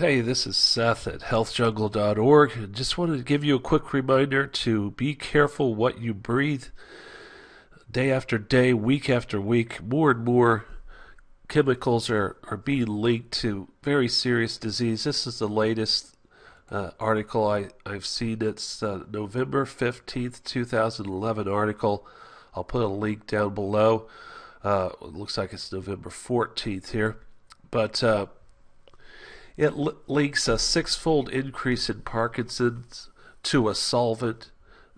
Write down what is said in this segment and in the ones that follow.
Hey, this is Seth at healthjungle.org. Just wanted to give you a quick reminder to be careful what you breathe. Day after day, week after week, more and more chemicals are being linked to very serious disease. This is the latest article I've seen. It's November 15th, 2011 article. I'll put a link down below. It looks like it's November 14th here. But it links a six-fold increase in Parkinson's to a solvent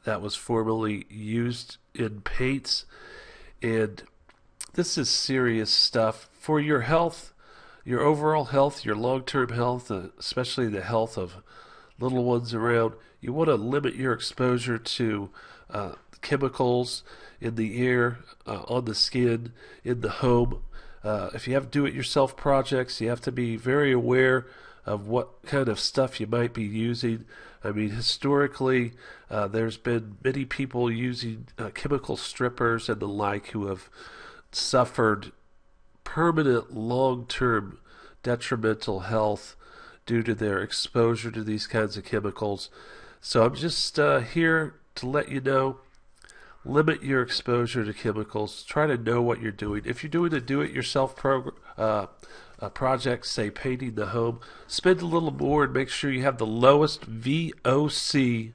that was formerly used in paints. And this is serious stuff for your health, your overall health, your long-term health, especially the health of little ones around. You want to limit your exposure to chemicals in the air, on the skin, in the home. If you have do-it-yourself projects, you have to be very aware of what kind of stuff you might be using. I mean, historically, there's been many people using chemical strippers and the like who have suffered permanent long-term detrimental health due to their exposure to these kinds of chemicals. So I'm just here to let you know, limit your exposure to chemicals. Try to know what you're doing. If you're doing a do-it-yourself project, say painting the home, spend a little more and make sure you have the lowest VOC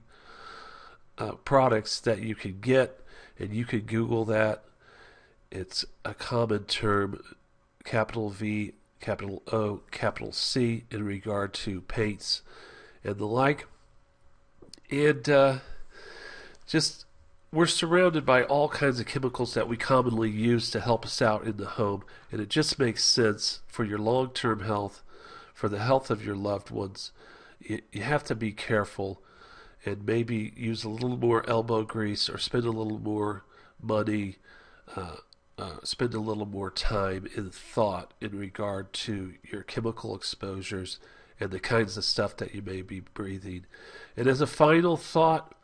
products that you can get, and you can Google that. It's a common term, capital V, capital O, capital C, in regard to paints and the like. And just we're surrounded by all kinds of chemicals that we commonly use to help us out in the home, and it just makes sense for your long-term health, for the health of your loved ones. You have to be careful and maybe use a little more elbow grease or spend a little more money, spend a little more time in thought in regard to your chemical exposures and the kinds of stuff that you may be breathing. And as a final thought,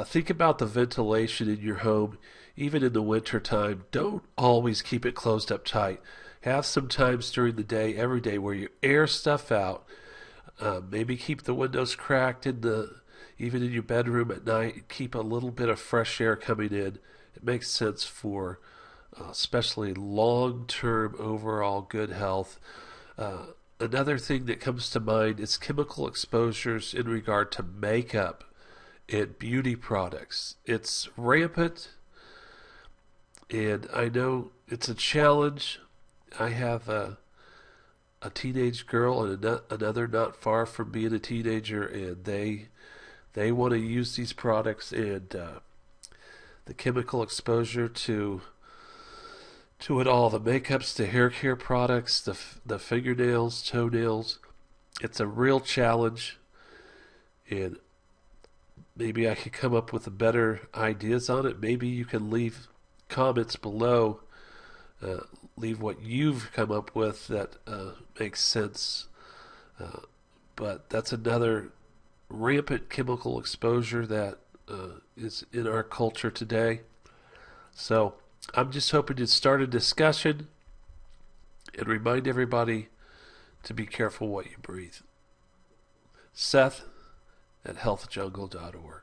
think about the ventilation in your home, even in the winter time. Don't always keep it closed up tight. Have some times during the day, every day, where you air stuff out. Maybe keep the windows cracked even in your bedroom at night. Keep a little bit of fresh air coming in. It makes sense for especially long-term overall good health. Another thing that comes to mind is chemical exposures in regard to makeup and beauty products. It's rampant, and I know it's a challenge. I have a teenage girl and another not far from being a teenager, and they want to use these products, and the chemical exposure to it all, the makeups, the hair care products, the fingernails, toenails. It's a real challenge, and maybe I could come up with better ideas on it. Maybe you can leave comments below. Leave what you've come up with that makes sense. But that's another rampant chemical exposure that is in our culture today. So I'm just hoping to start a discussion and remind everybody to be careful what you breathe. Seth at healthjungle.org.